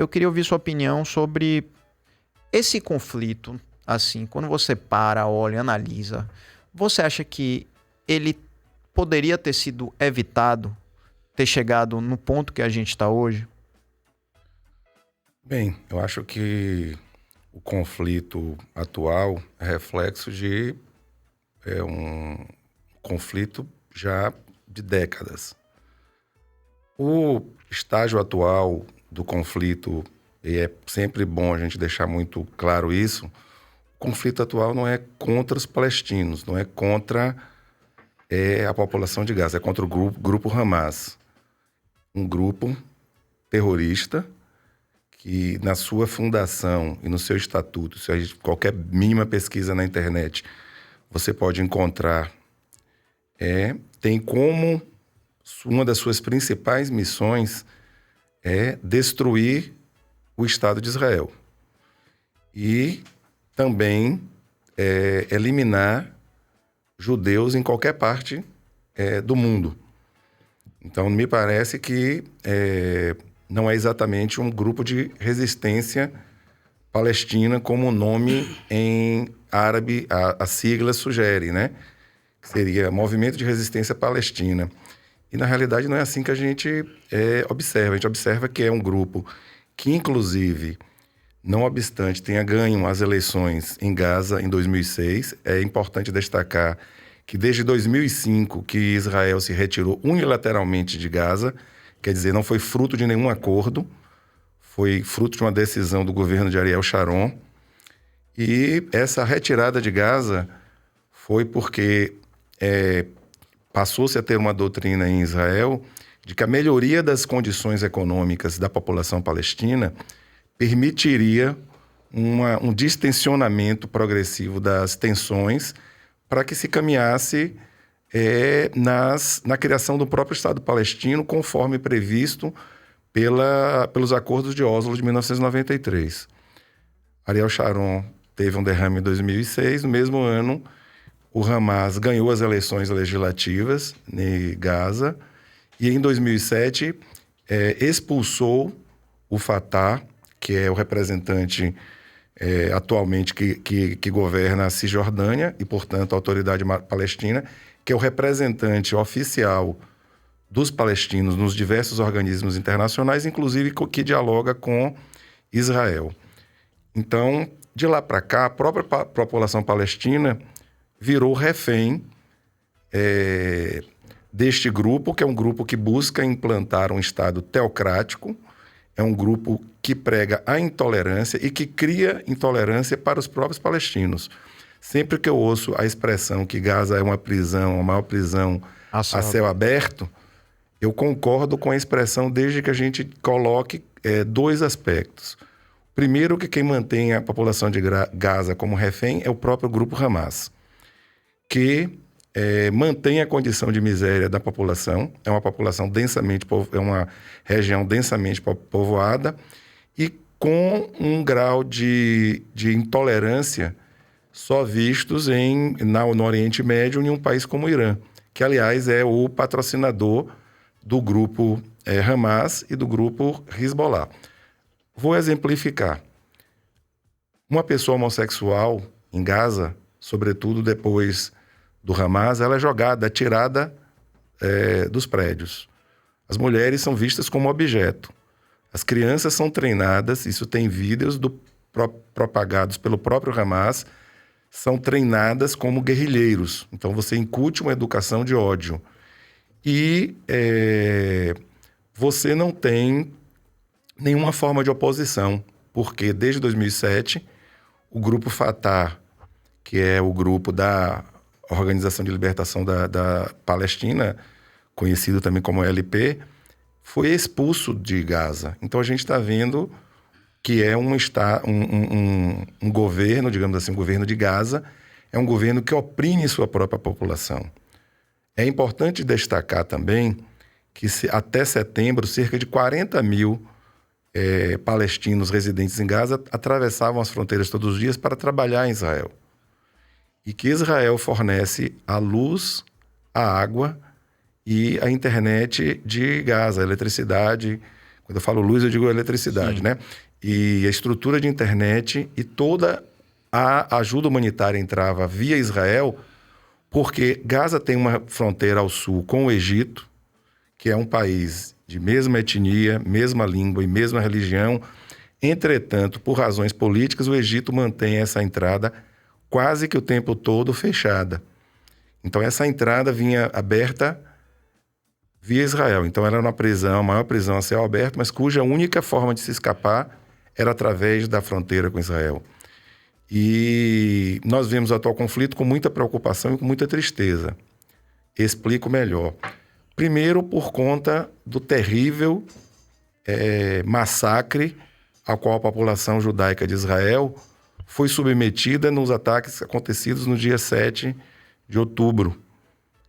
eu queria ouvir sua opinião sobre esse conflito, assim, quando você para, olha, analisa, você acha que ele poderia ter sido evitado, ter chegado no ponto que a gente está hoje? Bem, eu acho que o conflito atual é reflexo de um conflito já de décadas. O estágio atual do conflito, e é sempre bom a gente deixar muito claro isso, o conflito atual não é contra os palestinos, não é contra a população de Gaza, é contra o grupo Hamas, um grupo terrorista que na sua fundação e no seu estatuto, se a gente, qualquer mínima pesquisa na internet, você pode encontrar, tem como uma das suas principais missões é destruir o Estado de Israel e também eliminar judeus em qualquer parte do mundo. Então, me parece que não é exatamente um grupo de resistência palestina como o nome em árabe, a sigla sugere, né? Seria Movimento de Resistência Palestina. E, na realidade, não é assim que a gente observa. A gente observa que é um grupo que, inclusive, não obstante tenha ganho as eleições em Gaza em 2006, é importante destacar que desde 2005 que Israel se retirou unilateralmente de Gaza, quer dizer, não foi fruto de nenhum acordo, foi fruto de uma decisão do governo de Ariel Sharon. E essa retirada de Gaza foi porque passou-se a ter uma doutrina em Israel de que a melhoria das condições econômicas da população palestina permitiria um distensionamento progressivo das tensões para que se caminhasse na criação do próprio Estado palestino, conforme previsto pelos acordos de Oslo de 1993. Ariel Sharon teve um derrame em 2006, no mesmo ano o Hamas ganhou as eleições legislativas em Gaza e em 2007 expulsou o Fatah, que é o representante atualmente que governa a Cisjordânia e, portanto, a Autoridade Palestina, que é o representante oficial dos palestinos nos diversos organismos internacionais, inclusive que dialoga com Israel. Então, de lá para cá, a própria população palestina virou refém deste grupo, que é um grupo que busca implantar um Estado teocrático, é um grupo que prega a intolerância e que cria intolerância para os próprios palestinos. Sempre que eu ouço a expressão que Gaza é uma prisão, a maior prisão a céu aberto, eu concordo com a expressão desde que a gente coloque dois aspectos. Primeiro, que quem mantém a população de Gaza como refém é o próprio grupo Hamas, que mantém a condição de miséria da população, é uma população é uma região densamente povoada e com um grau de intolerância só vistos no Oriente Médio em um país como o Irã, que, aliás, é o patrocinador do grupo Hamas e do grupo Hezbollah. Vou exemplificar. Uma pessoa homossexual em Gaza, sobretudo depois do Hamas, ela é jogada, tirada dos prédios. As mulheres são vistas como objeto. As crianças são treinadas, isso tem vídeos propagados pelo próprio Hamas, são treinadas como guerrilheiros. Então você incute uma educação de ódio. E você não tem nenhuma forma de oposição, porque desde 2007, o grupo Fatah, que é o grupo da Organização de Libertação da Palestina, conhecido também como LP, foi expulso de Gaza. Então a gente está vendo que é um governo, digamos assim, um governo de Gaza, é um governo que oprime sua própria população. É importante destacar também que até setembro, cerca de 40 mil palestinos residentes em Gaza atravessavam as fronteiras todos os dias para trabalhar em Israel. E que Israel fornece a luz, a água e a internet de Gaza, a eletricidade, Quando eu falo luz, eu digo eletricidade, Sim. né? E a estrutura de internet e toda a ajuda humanitária entrava via Israel, porque Gaza tem uma fronteira ao sul com o Egito, que é um país de mesma etnia, mesma língua e mesma religião. Entretanto, por razões políticas, o Egito mantém essa entrada quase que o tempo todo fechada. Então, essa entrada vinha aberta via Israel. Então, era uma prisão, a maior prisão a céu aberto, mas cuja única forma de se escapar era através da fronteira com Israel. E nós vemos o atual conflito com muita preocupação e com muita tristeza. Explico melhor. Primeiro, por conta do terrível massacre ao qual a população judaica de Israel foi submetida nos ataques acontecidos no dia 7 de outubro,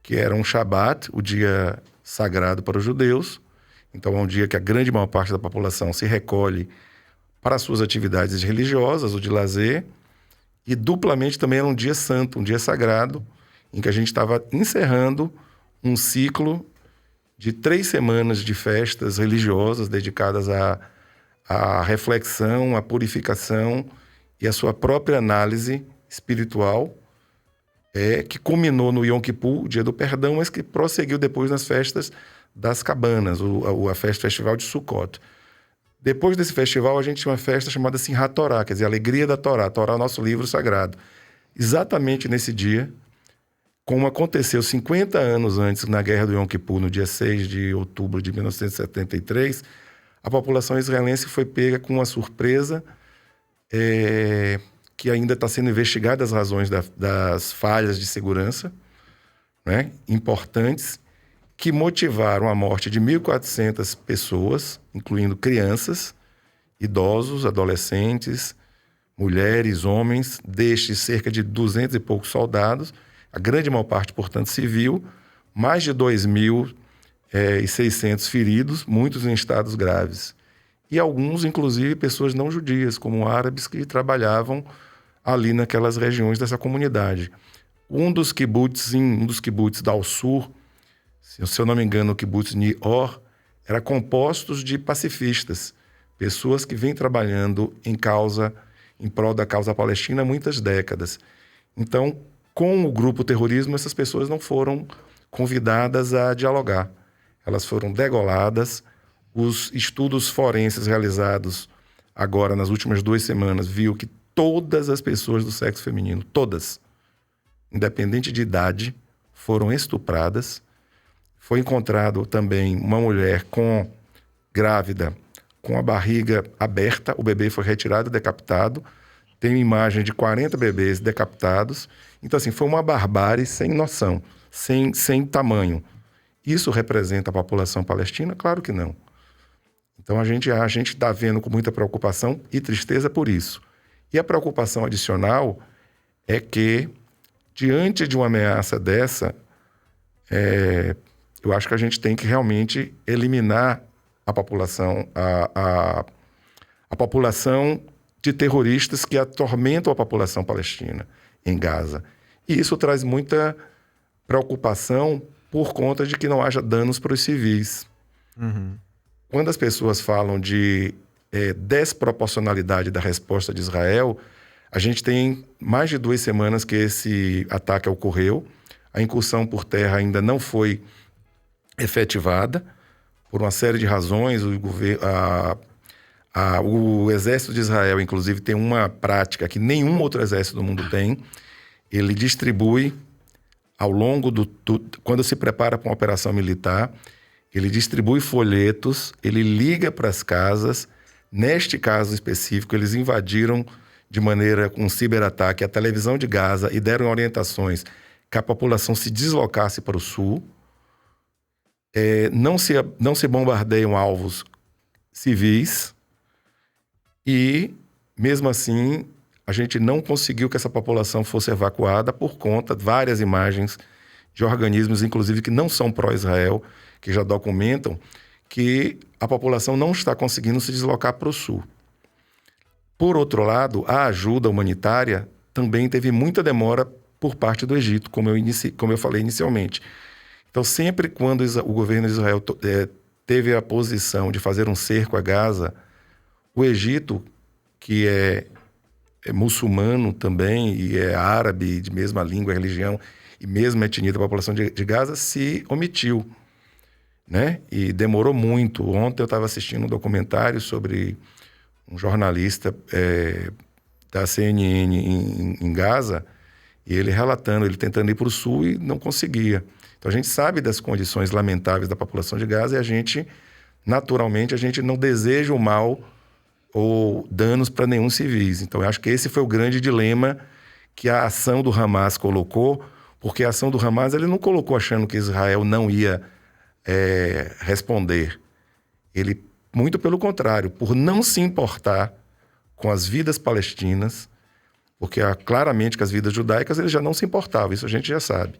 que era um Shabat, o dia sagrado para os judeus. Então, é um dia que a grande maior parte da população se recolhe para suas atividades religiosas, ou de lazer, e duplamente também era um dia santo, um dia sagrado, em que a gente estava encerrando um ciclo de 3 semanas de festas religiosas dedicadas à reflexão, à purificação e à sua própria análise espiritual, que culminou no Yom Kippur, o dia do perdão, mas que prosseguiu depois nas festas das cabanas, a festival de Sukkot. Depois desse festival, a gente tinha uma festa chamada Simchat Torah, quer dizer, a alegria da Torá. A Torá é o nosso livro sagrado. Exatamente nesse dia, como aconteceu 50 anos antes, na Guerra do Yom Kippur, no dia 6 de outubro de 1973, a população israelense foi pega com uma surpresa que ainda está sendo investigada as razões das falhas de segurança, né, importantes, que motivaram a morte de 1.400 pessoas, incluindo crianças, idosos, adolescentes, mulheres, homens, destes cerca de 200 e poucos soldados, a grande maior parte, portanto, civil, mais de 2.600 feridos, muitos em estados graves. E alguns, inclusive, pessoas não judias, como árabes que trabalhavam ali naquelas regiões dessa comunidade. Um dos kibbutz da Al-Sur, se eu não me engano, o kibbutz Ni-Or, era compostos de pacifistas, pessoas que vêm trabalhando em prol da causa palestina há muitas décadas. Então, com o grupo terrorismo, essas pessoas não foram convidadas a dialogar. Elas foram degoladas. Os estudos forenses realizados agora, nas últimas 2 semanas, viu que todas as pessoas do sexo feminino, todas, independente de idade, foram estupradas. Foi encontrado também uma mulher grávida, com a barriga aberta, o bebê foi retirado e decapitado. Tem imagem de 40 bebês decapitados. Então, assim, foi uma barbárie sem noção, sem tamanho. Isso representa a população palestina? Claro que não. Então, a gente está vendo com muita preocupação e tristeza por isso. E a preocupação adicional é que, diante de uma ameaça dessa, eu acho que a gente tem que realmente eliminar a população, a população de terroristas que atormentam a população palestina em Gaza. E isso traz muita preocupação por conta de que não haja danos para os civis. Uhum. Quando as pessoas falam de desproporcionalidade da resposta de Israel, a gente tem mais de 2 semanas que esse ataque ocorreu. A incursão por terra ainda não foi efetivada por uma série de razões. O exército de Israel, inclusive, tem uma prática que nenhum outro exército do mundo tem. Ele distribui, ao longo quando se prepara para uma operação militar, ele distribui folhetos, ele liga para as casas. Neste caso específico, eles invadiram de maneira com um ciberataque a televisão de Gaza e deram orientações que a população se deslocasse para o sul. Não se bombardeiam alvos civis e, mesmo assim, a gente não conseguiu que essa população fosse evacuada por conta de várias imagens de organismos, inclusive, que não são pró-Israel, que já documentam que a população não está conseguindo se deslocar para o sul. Por outro lado, a ajuda humanitária também teve muita demora por parte do Egito, como eu falei inicialmente. Então, sempre quando o governo de Israel teve a posição de fazer um cerco a Gaza, o Egito, que é muçulmano também, e é árabe, de mesma língua, religião, e mesma etnia da população de Gaza, se omitiu, né? E demorou muito. Ontem eu estava assistindo um documentário sobre um jornalista da CNN em Gaza, e ele relatando, ele tentando ir para o sul e não conseguia. Então a gente sabe das condições lamentáveis da população de Gaza e a gente, naturalmente, a gente não deseja o mal ou danos para nenhum civis. Então eu acho que esse foi o grande dilema que a ação do Hamas colocou, porque a ação do Hamas ele não colocou achando que Israel não ia responder. Ele, muito pelo contrário, por não se importar com as vidas palestinas, porque claramente que as vidas judaicas ele já não se importava, isso a gente já sabe.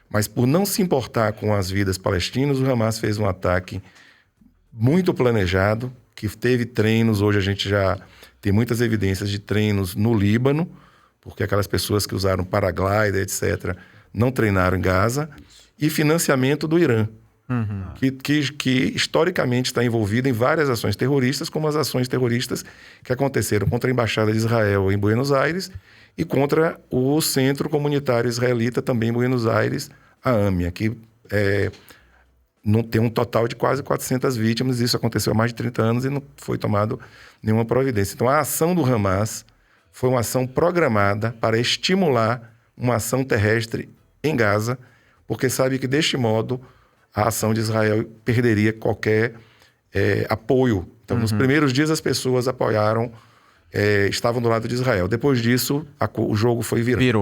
Mas por não se importar com as vidas palestinas, o Hamas fez um ataque muito planejado, que teve treinos, hoje a gente já tem muitas evidências de treinos no Líbano, porque aquelas pessoas que usaram paraglider, etc., não treinaram em Gaza, e financiamento do Irã, que historicamente está envolvido em várias ações terroristas, como as ações terroristas que aconteceram contra a Embaixada de Israel em Buenos Aires e contra o Centro Comunitário Israelita também em Buenos Aires, a AMIA, que não tem um total de quase 400 vítimas. Isso aconteceu há mais de 30 anos e não foi tomado nenhuma providência. Então a ação do Hamas foi uma ação programada para estimular uma ação terrestre em Gaza, porque sabe que deste modo a ação de Israel perderia qualquer apoio. Então, nos primeiros dias, as pessoas apoiaram, estavam do lado de Israel. Depois disso, o jogo foi virando. Virou.